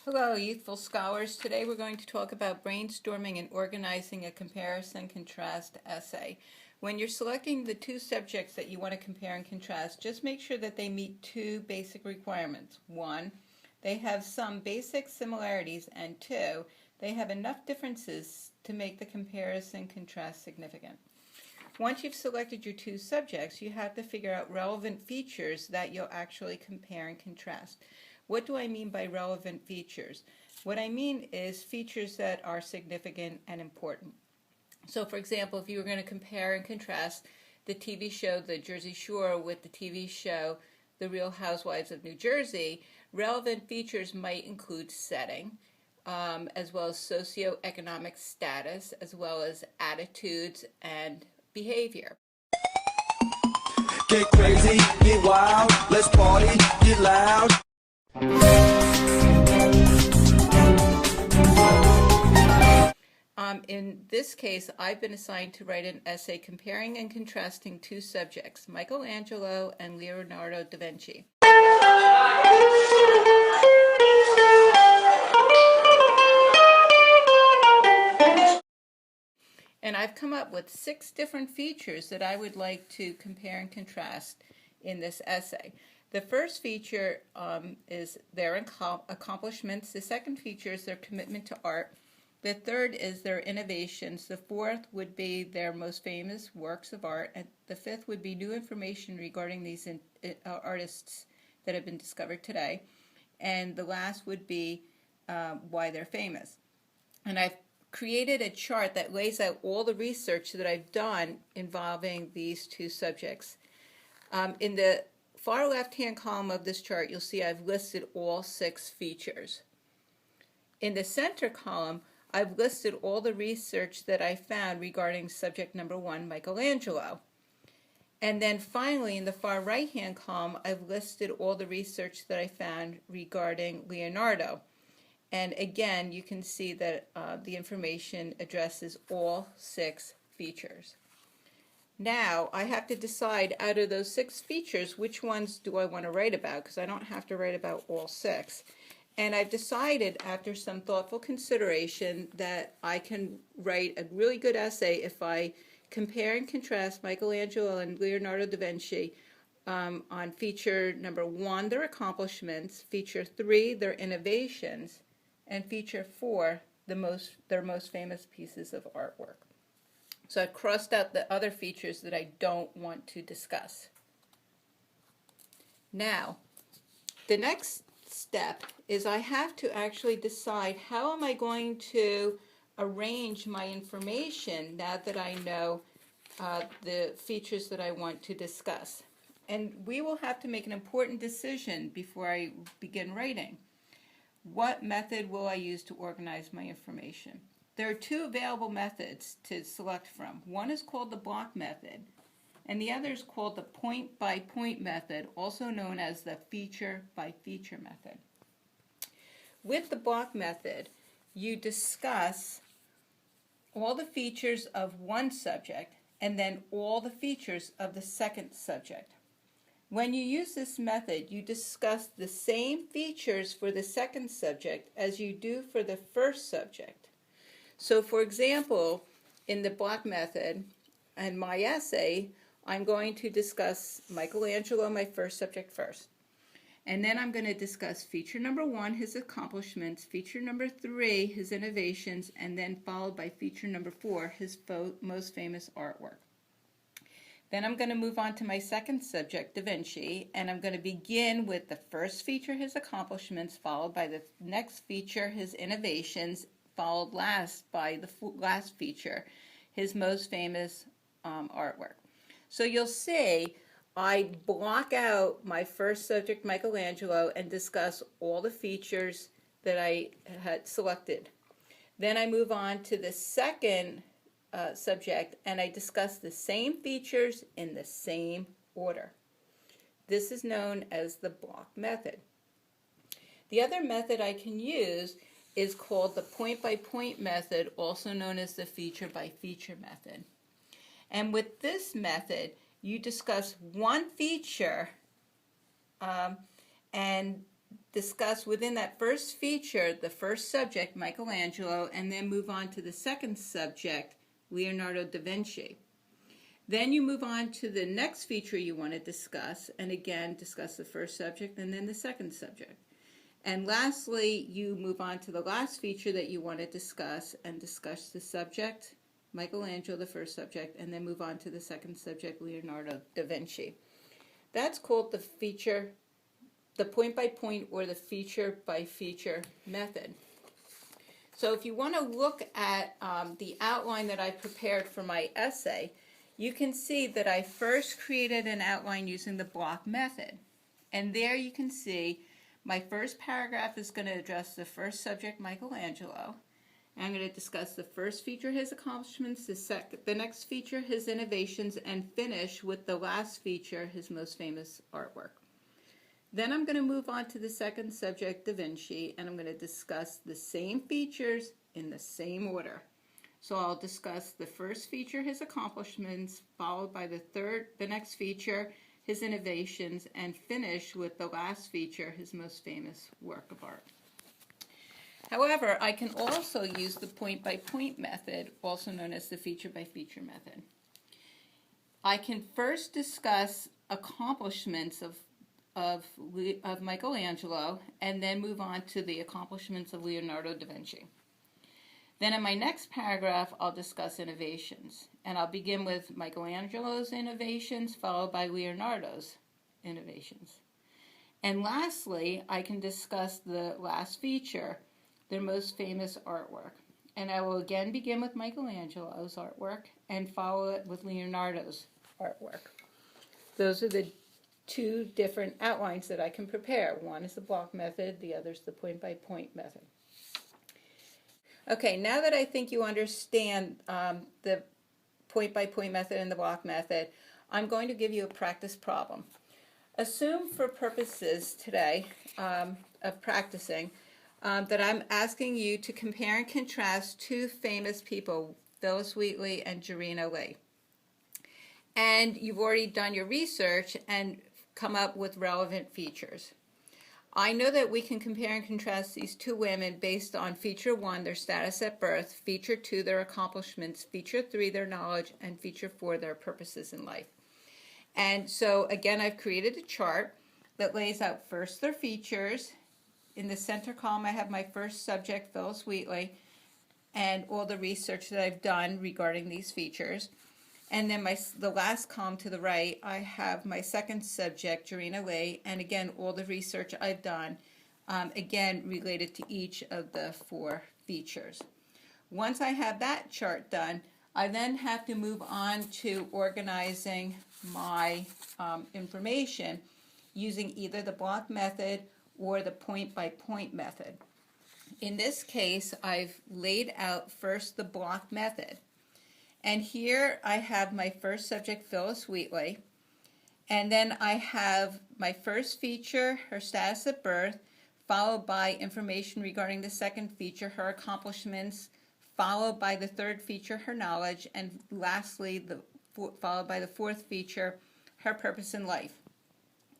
Hello, youthful scholars. Today we're going to talk about brainstorming and organizing a comparison-contrast essay. When you're selecting the two subjects that you want to compare and contrast, just make sure that they meet two basic requirements. One, they have some basic similarities, and two, they have enough differences to make the comparison-contrast significant. Once you've selected your two subjects, you have to figure out relevant features that you'll actually compare and contrast. What do I mean by relevant features? What I mean is features that are significant and important. So for example, if you were going to compare and contrast the TV show The Jersey Shore with the TV show The Real Housewives of New Jersey, relevant features might include setting, as well as socioeconomic status, as well as attitudes and behavior. Get crazy, get wild, let's party, get loud. In this case, I've been assigned to write an essay comparing and contrasting two subjects, Michelangelo and Leonardo da Vinci. And I've come up with 6 different features that I would like to compare and contrast in this essay. The first feature is their accomplishments. The second feature is their commitment to art. The third is their innovations. The fourth would be their most famous works of art. And the fifth would be new information regarding these artists that have been discovered today. And the last would be why they're famous. And I've created a chart that lays out all the research that I've done involving these two subjects. In the far left-hand column of this chart, you'll see I've listed all 6 features. In the center column, I've listed all the research that I found regarding subject number 1, Michelangelo. And then finally, in the far right-hand column, I've listed all the research that I found regarding Leonardo. And again, you can see that the information addresses all 6 features. Now, I have to decide out of those 6 features, which ones do I want to write about, because I don't have to write about all 6. And I've decided, after some thoughtful consideration, that I can write a really good essay if I compare and contrast Michelangelo and Leonardo da Vinci on feature number 1, their accomplishments, feature 3, their innovations, and feature 4, their most famous pieces of artwork. So I've crossed out the other features that I don't want to discuss. Now, the next step is I have to actually decide how am I going to arrange my information now that I know the features that I want to discuss. And we will have to make an important decision before I begin writing. What method will I use to organize my information? There are 2 available methods to select from. One is called the block method, and the other is called the point-by-point method, also known as the feature-by-feature method. With the block method, you discuss all the features of one subject and then all the features of the second subject. When you use this method, you discuss the same features for the second subject as you do for the first subject. So for example, in the block method and my essay, I'm going to discuss Michelangelo, my first subject, first. And then I'm going to discuss feature number 1, his accomplishments, feature number 3, his innovations, and then followed by feature number 4, his most famous artwork. Then I'm going to move on to my second subject, Da Vinci, and I'm going to begin with the first feature, his accomplishments, followed by the next feature, his innovations, followed last by the last feature, his most famous artwork. So you'll see I block out my first subject, Michelangelo, and discuss all the features that I had selected. Then I move on to the second subject, and I discuss the same features in the same order. This is known as the block method. The other method I can use is called the point-by-point method, also known as the feature-by-feature method. And with this method, you discuss one feature and discuss within that first feature the first subject, Michelangelo, and then move on to the second subject, Leonardo da Vinci. Then you move on to the next feature you want to discuss, and again discuss the first subject and then the second subject. And lastly, you move on to the last feature that you want to discuss and discuss the subject, Michelangelo, the first subject, and then move on to the second subject, Leonardo da Vinci. That's called the feature, the point-by-point or the feature-by-feature method. So if you want to look at the outline that I prepared for my essay, you can see that I first created an outline using the block method. And there you can see my first paragraph is going to address the first subject, Michelangelo. I'm going to discuss the first feature, his accomplishments, the next feature, his innovations, and finish with the last feature, his most famous artwork. Then I'm going to move on to the second subject, Da Vinci, and I'm going to discuss the same features in the same order. So I'll discuss the first feature, his accomplishments, followed by the next feature, his innovations, and finish with the last feature, his most famous work of art. However, I can also use the point-by-point method, also known as the feature-by-feature method. I can first discuss accomplishments of Michelangelo and then move on to the accomplishments of Leonardo da Vinci. Then in my next paragraph, I'll discuss innovations. And I'll begin with Michelangelo's innovations, followed by Leonardo's innovations. And lastly, I can discuss the last feature, their most famous artwork. And I will again begin with Michelangelo's artwork and follow it with Leonardo's artwork. Those are the two different outlines that I can prepare. One is the block method, the other is the point-by-point method. Okay, now that I think you understand the point-by-point method and the block method, I'm going to give you a practice problem. Assume for purposes today of practicing that I'm asking you to compare and contrast two famous people, Phyllis Wheatley and Jarena Lee. And you've already done your research and come up with relevant features. I know that we can compare and contrast these two women based on feature 1, their status at birth, feature 2, their accomplishments, feature 3, their knowledge, and feature 4, their purposes in life. And so again, I've created a chart that lays out first their features. In the center column, I have my first subject, Phyllis Wheatley, and all the research that I've done regarding these features. And then the last column to the right, I have my second subject, Jarena Lee, and again, all the research I've done, again, related to each of the 4 features. Once I have that chart done, I then have to move on to organizing my information using either the block method or the point-by-point method. In this case, I've laid out first the block method. And here I have my first subject, Phyllis Wheatley, and then I have my first feature, her status at birth, followed by information regarding the second feature, her accomplishments, followed by the third feature, her knowledge, and lastly, followed by the fourth feature, her purpose in life.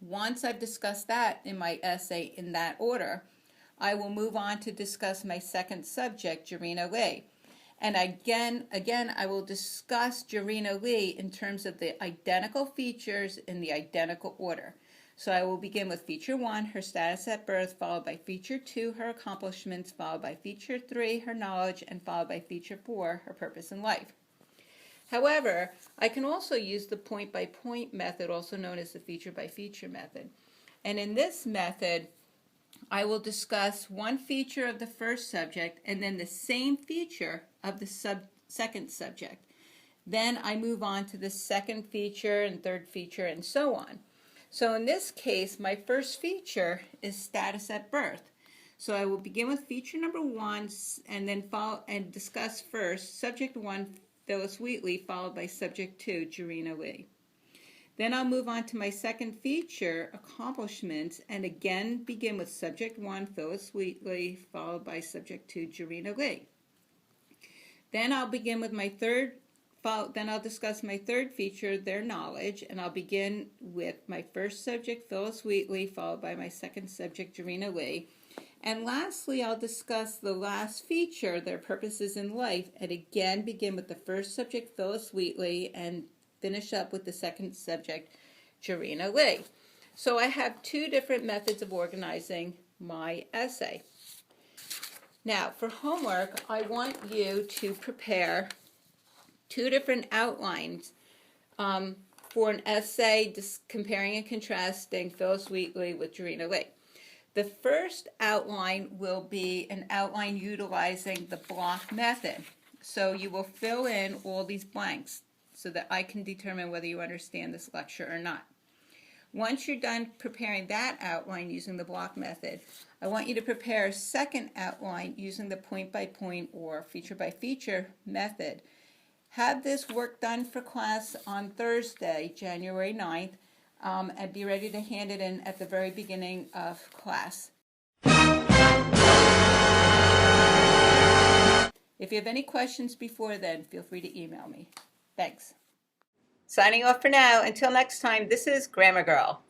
Once I've discussed that in my essay in that order, I will move on to discuss my second subject, Jarena Lee. And again, I will discuss Jarena Lee in terms of the identical features in the identical order. So I will begin with feature 1, her status at birth, followed by feature 2, her accomplishments, followed by feature 3, her knowledge, and followed by feature 4, her purpose in life. However, I can also use the point-by-point method, also known as the feature-by-feature method. And in this method, I will discuss one feature of the first subject and then the same feature of the second subject. Then I move on to the second feature and third feature and so on. So in this case, my first feature is status at birth. So I will begin with feature number 1 and then discuss first subject 1, Phyllis Wheatley, followed by subject 2, Jarena Lee. Then I'll move on to my second feature, accomplishments, and again begin with subject 1, Phyllis Wheatley, followed by subject 2, Jarena Lee. Then I'll begin with my third then I'll discuss my third feature, their knowledge, and I'll begin with my first subject, Phyllis Wheatley, followed by my second subject, Jarena Lee. And lastly, I'll discuss the last feature, their purposes in life, and again begin with the first subject, Phyllis Wheatley, and finish up with the second subject, Jarena Lee. So I have two different methods of organizing my essay. Now, for homework, I want you to prepare two different outlines for an essay comparing and contrasting Phyllis Wheatley with Jarena Lee. The first outline will be an outline utilizing the block method. So you will fill in all these blanks so that I can determine whether you understand this lecture or not. Once you're done preparing that outline using the block method, I want you to prepare a second outline using the point-by-point or feature-by-feature method. Have this work done for class on Thursday, January 9th, and be ready to hand it in at the very beginning of class. If you have any questions before then, feel free to email me. Thanks. Signing off for now. Until next time, this is Grammar Girl.